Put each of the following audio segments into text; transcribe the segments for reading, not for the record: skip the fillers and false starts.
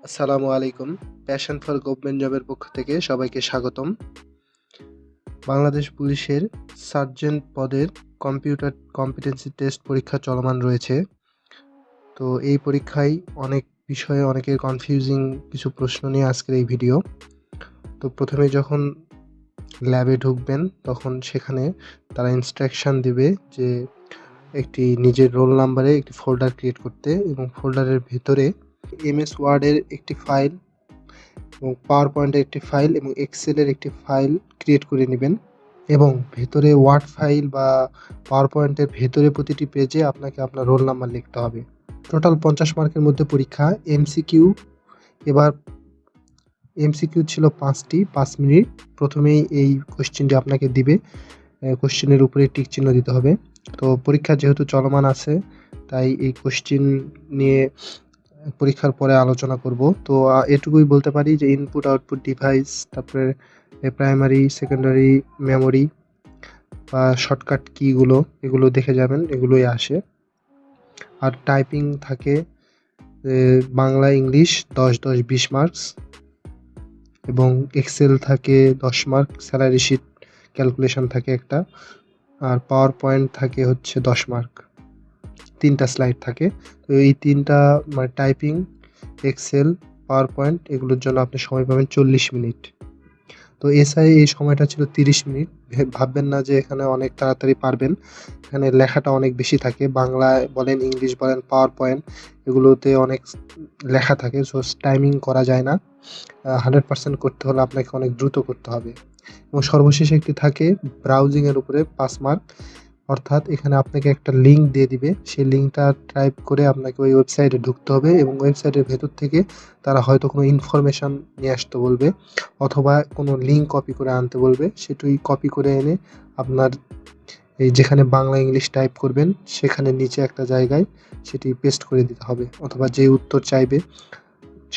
আসসালামু আলাইকুম। Passion for government জবের পক্ষ থেকে সবাইকে স্বাগতম। বাংলাদেশ পুলিশের সার্জেন্ট পদের কম্পিউটার কম্পিটেন্সি টেস্ট পরীক্ষা চলমান রয়েছে। তো এই পরীক্ষায় অনেক বিষয়ে অনেকের কনফিউজিং কিছু প্রশ্ন নিয়ে আজকের এই ভিডিও। তো প্রথমে যখন ল্যাবে ঢুকবেন তখন সেখানে তারা ইনস্ট্রাকশন দিবে যে একটি নিজের রোল নাম্বারে একটি ফোল্ডার ক্রিয়েট করতে এবং ফোল্ডারের ভেতরে MS ওয়ার্ডের একটি ফাইল এবং পাওয়ার পয়েন্টের একটি ফাইল এবং এক্সেলের একটি ফাইল ক্রিয়েট করে নেবেন এবং ভেতরে ওয়ার্ড ফাইল বা পাওয়ার পয়েন্টের ভেতরে প্রতিটি পেজে আপনাকে আপনার রোল নাম্বার লিখতে হবে। টোটাল 50 মার্কের মধ্যে পরীক্ষা। এবার এমসিকিউ ছিল 5টি, 5 মিনিট। প্রথমেই এই কোশ্চেনটি আপনাকে দিবে, কোশ্চেনের উপরে টিক চিহ্ন দিতে হবে। তো পরীক্ষা যেহেতু চলমান আছে তাই এই কোশ্চেন নিয়ে পরীক্ষার পরে আলোচনা করব। তো এটুকুই বলতে পারি যে ইনপুট আউটপুট ডিভাইস, তারপরে প্রাইমারি সেকেন্ডারি মেমোরি বা শর্টকাট কিগুলো এগুলো দেখে যাবেন, এগুলোই আসে। আর টাইপিং থাকে বাংলা ইংলিশ 10 20 মার্কস এবং এক্সেল থাকে 10 মার্ক, স্যালারি শিট ক্যালকুলেশন থাকে একটা, আর পাওয়ার পয়েন্ট থাকে হচ্ছে 10 মার্ক। 3টা স্লাইড থাকে। তো এই 3টা মানে টাইপিং, এক্সেল, পাওয়ার পয়েন্ট এগুলোর জন্য আপনি সময় পাবেন 40 মিনিট। তো এসআই এই সময়টা ছিল 30 মিনিট। ভাববেন না যে এখানে অনেক তাড়াতাড়ি পারবেন, এখানে লেখাটা অনেক বেশি থাকে। বাংলায় বলেন, ইংলিশ বলেন, পাওয়ার পয়েন্ট এগুলোতে অনেক লেখা থাকে, সো টাইমিং করা যায় না। 100% করতে হলে আপনাকে অনেক দ্রুত করতে হবে। এবং সর্বশেষ একটি থাকে ব্রাউজিংয়ের উপরে 5 মার্ক, অর্থাৎ এখানে আপনাকে একটা লিঙ্ক দিয়ে দিবে, সেই লিঙ্কটা টাইপ করে আপনাকে ওই ওয়েবসাইটে ঢুকতে হবে এবং ওয়েবসাইটের ভেতর থেকে তারা হয়তো কোনো ইনফরমেশান নিয়ে আসতে বলবে অথবা কোনো লিঙ্ক কপি করে আনতে বলবে। সেটাই কপি করে এনে আপনার এই যেখানে বাংলা ইংলিশ টাইপ করবেন সেখানে নিচে একটা জায়গায় সেটি পেস্ট করে দিতে হবে, অথবা যে উত্তর চাইবে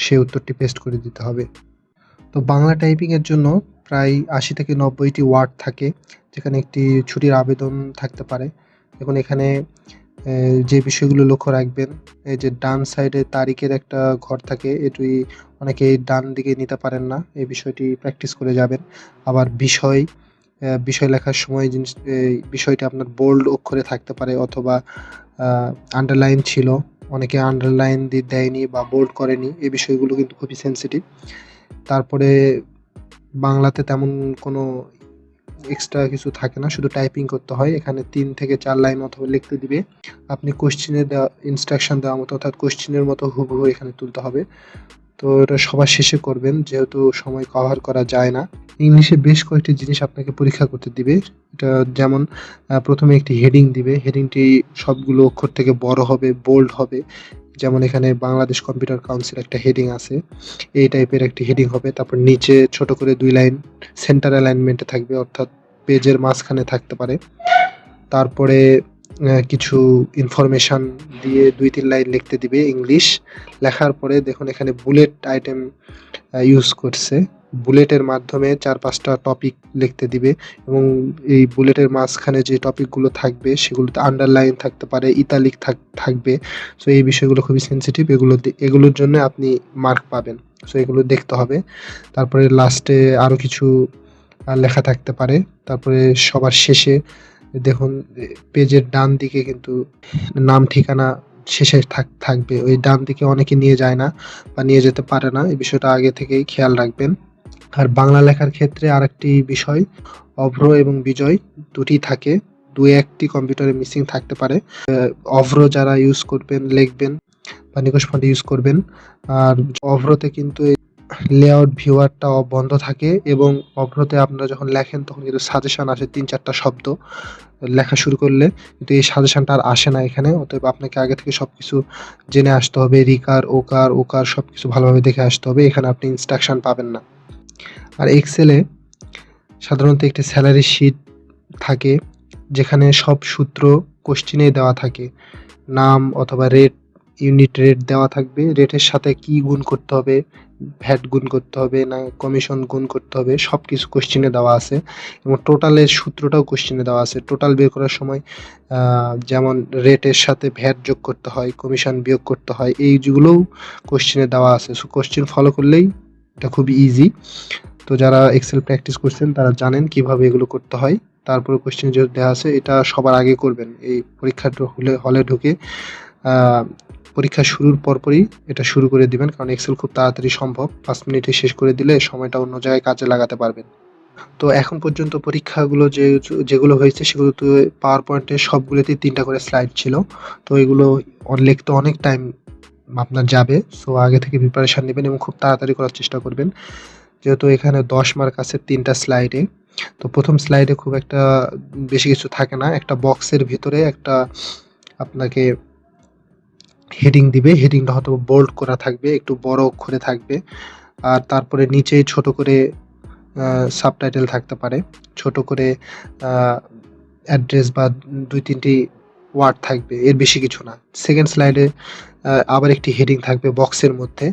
সেই উত্তরটি পেস্ট করে দিতে হবে। তো বাংলা টাইপিংয়ের জন্য প্রায় 80 থেকে 90টি ওয়ার্ড থাকে, যেখানে একটি ছুটির আবেদন থাকতে পারে। এখন এখানে যে বিষয়গুলো লক্ষ্য রাখবেন, এই যে ডান সাইডে তারিখের একটা ঘর থাকে, এটি অনেকে ডান দিকে নিতে পারেন না, এই বিষয়টি প্র্যাকটিস করে যাবেন। আবার বিষয় লেখার সময় বিষয়টি আপনার বোল্ড অক্ষরে থাকতে পারে অথবা আন্ডারলাইন ছিল, অনেকে আন্ডারলাইন দেয়নি বা বোল্ড করেনি, এই বিষয়গুলো কিন্তু খুবই সেন্সিটিভ। তারপরে বাংলাতে তেমন কোনো এক্সট্রা কিছু থাকে না, শুধু টাইপিং করতে হয়। এখানে 3 থেকে 4 লাইন অথবা লিখতে দিবে, আপনি কোশ্চেনে দেওয়া ইনস্ট্রাকশন দেওয়ার মতো অর্থাৎ কোশ্চেনের মতো হুবহু এখানে তুলতে হবে। তো এটা সবার শেষে করবেন, যেহেতু সময় কভার করা যায় না। ইংলিশে বেশ কয়েকটি জিনিস আপনাকে পরীক্ষা করতে দিবে। এটা যেমন প্রথমে একটি হেডিং দিবে, হেডিংটি সবগুলো অক্ষর থেকে বড় হবে, বোল্ড হবে। যেমন এখানে বাংলাদেশ কম্পিউটার কাউন্সিল একটা হেডিং আছে, এই টাইপের একটি হেডিং হবে। তারপর নিচে ছোট করে 2 লাইন সেন্টার অ্যালাইনমেন্টে থাকবে, অর্থাৎ পেজের মাঝখানে থাকতে পারে। তারপরে কিছু ইনফরমেশান দিয়ে 2-3 লাইন লিখতে দিবে ইংলিশ। লেখার পরে দেখুন এখানে বুলেট আইটেম ইউজ করছে, বুলেটের মাধ্যমে 4-5টা টপিক লিখতে দিবে এবং এই বুলেটের মাঝখানে যে টপিকগুলো থাকবে সেগুলোতে আন্ডারলাইন থাকতে পারে, ইতালিক থাকবে। সো এই বিষয়গুলো খুবই সেন্সিটিভ, এগুলোর জন্য আপনি মার্ক পাবেন। সো এগুলো দেখতে হবে। তারপরে লাস্টে আরও কিছু লেখা থাকতে পারে। তারপরে সবার শেষে দেখুন পেজের ডান দিকে কিন্তু নাম ঠিকানা শেষে থাকবে। ওই ডান দিকে অনেকে নিয়ে যায় না বা নিয়ে যেতে পারে না, এই বিষয়টা আগে থেকেই খেয়াল রাখবেন। আর বাংলা লেখার ক্ষেত্রে আরেকটি বিষয়, অভ্র এবং বিজয় দুটি থাকে, 2-1টি কম্পিউটারে মিসিং থাকতে পারে। অভ্র যারা ইউজ করবেন লিখবেন বা নিকষ ফন্ট ইউজ করবেন। আর অভ্রতে কিন্তু লেআউট ভিউয়ারটা বন্ধ থাকে এবং অভ্রতে আপনারা যখন লেখেন তখন কিন্তু সাজেশন আসে 3-4টা শব্দ লেখা শুরু করলে, কিন্তু এই সাজেশনটা আর আসে না এখানে। অতএব আপনাকে আগে থেকে সবকিছু জেনে আসতে হবে, রিকার ওকার সবকিছু ভালোভাবে দেখে আসতে হবে, এখানে আপনি ইনস্ট্রাকশন পাবেন না। আর এক্সেলে সাধারণত একটি স্যালারি শিট থাকে, যেখানে সব সূত্র কোশ্চেনে দেওয়া থাকে, নাম অথবা রেট ইউনিট রেট দেওয়া থাকবে, রেটের সাথে কি গুণ করতে হবে, ভ্যাট গুণ করতে হবে না কমিশন গুণ করতে হবে, সব কিছু কোশ্চেনে দেওয়া আছে এবং টোটালের সূত্রটাও কোশ্চেনে দেওয়া আছে। টোটাল বের করার সময় যেমন রেটের সাথে ভ্যাট যোগ করতে হয়, কমিশন বিয়োগ করতে হয়, এইগুলোও কোশ্চেনে দেওয়া আছে। সো কোশ্চেন ফলো করলেই এটা খুবই ইজি। তো যারা এক্সেল প্র্যাকটিস করছেন তারা জানেন কিভাবে এগুলো করতে হয়। তারপরে কোশ্চেন যেহেতু দেওয়া আছে এটা সবার আগে করবেন, এই পরীক্ষার হলে ঢুকে পরীক্ষা শুরুর পরপরই এটা শুরু করে দিবেন, কারণ এক্সেল খুব তাড়াতাড়ি সম্ভব, 5 মিনিটে শেষ করে দিলে সময়টা অন্য জায়গায় কাজে লাগাতে পারবেন। তো এখন পর্যন্ত পরীক্ষাগুলো যেগুলো হয়েছে সেগুলোতে পাওয়ার পয়েন্টে সবগুলোতেই 3টা করে স্লাইড ছিল। তো এগুলো লিখতে অনেক টাইম আপনার যাবে। সো আগে থেকে প্রিপারেশন নেবেন এবং খুব তাড়াতাড়ি করার চেষ্টা করবেন। যেহেতু এখানে 10 মার্ক আছে 3টা স্লাইডে। তো প্রথম স্লাইডে খুব একটা বেশি কিছু থাকে না, একটা বক্সের ভিতরে একটা আপনাকে হেডিং দিবে, হেডিংটা হয়তো বোল্ড করা থাকবে, একটু বড় অক্ষরে থাকবে, আর তারপরে নিচেই ছোট করে সাবটাইটেল থাকতে পারে, ছোট করে অ্যাড্রেস বা 2-3টি ওয়ার্ড থাকবে, এর বেশি কিছু না। সেকেন্ড স্লাইডে আবার একটি হেডিং থাকবে বক্সের মধ্যে,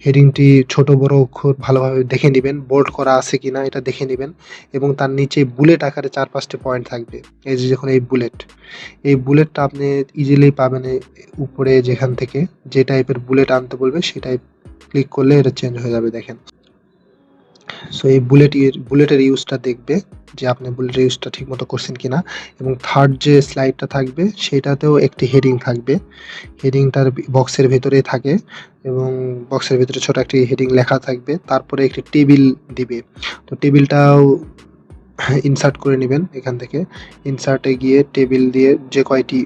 হেডিংটি ছোট বড় অক্ষর ভালোভাবে দেখে নেবেন, বোল্ড করা আছে কিনা এটা দেখে নেবেন, এবং তার নিচে বুলেট আকারে 4-5টি পয়েন্ট থাকবে। এই যে দেখুন এই বুলেটটা আপনি ইজিলি পাবেন উপরে, যেখান থেকে যে টাইপের বুলেট আনতে বলবে সেই টাইপ ক্লিক করলে এটা চেঞ্জ হয়ে যাবে, দেখেন। সো এই বুলেটের ইউজটা দেখবে যে আপনি বুলেটের ইউজটা ঠিক মতো করছেন কিনা। এবং থার্ড যে স্লাইডটা থাকবে সেটাতেও একটি হেডিং থাকবে, হেডিংটার বক্সের ভেতরেই থাকে এবং বক্সের ভেতরে ছোট একটি হেডিং লেখা থাকবে, তারপরে একটি টেবিল দিবে। তো টেবিলটাও ইনসার্ট করে নেবেন, এখান থেকে ইনসার্টে গিয়ে টেবিল দিয়ে যে কয়টি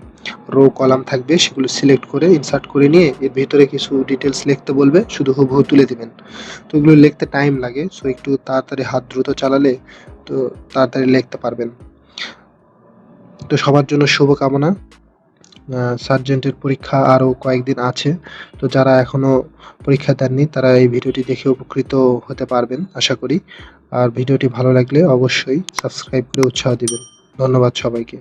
রো কলাম থাকবে সেগুলো সিলেক্ট করে ইনসার্ট করে নিয়ে এর ভিতরে কিছু ডিটেলস লিখতে বলবে, শুধু হুবহু তুলে দিবেন। তো এগুলো লিখতে টাইম লাগে, সো একটু তাড়াতাড়ি হাত দ্রুত চালালে তো তাড়াতাড়ি লিখতে পারবেন। তো সবার জন্য শুভকামনা। সার্জেন্টের পরীক্ষা আরও কয়েকদিন আছে, তো যারা এখনও পরীক্ষা দেননি তারা এই ভিডিওটি দেখে উপকৃত হতে পারবেন আশা করি। আর ভিডিওটি ভালো লাগলে অবশ্যই সাবস্ক্রাইব করে উৎসাহ দিবেন। ধন্যবাদ সবাইকে।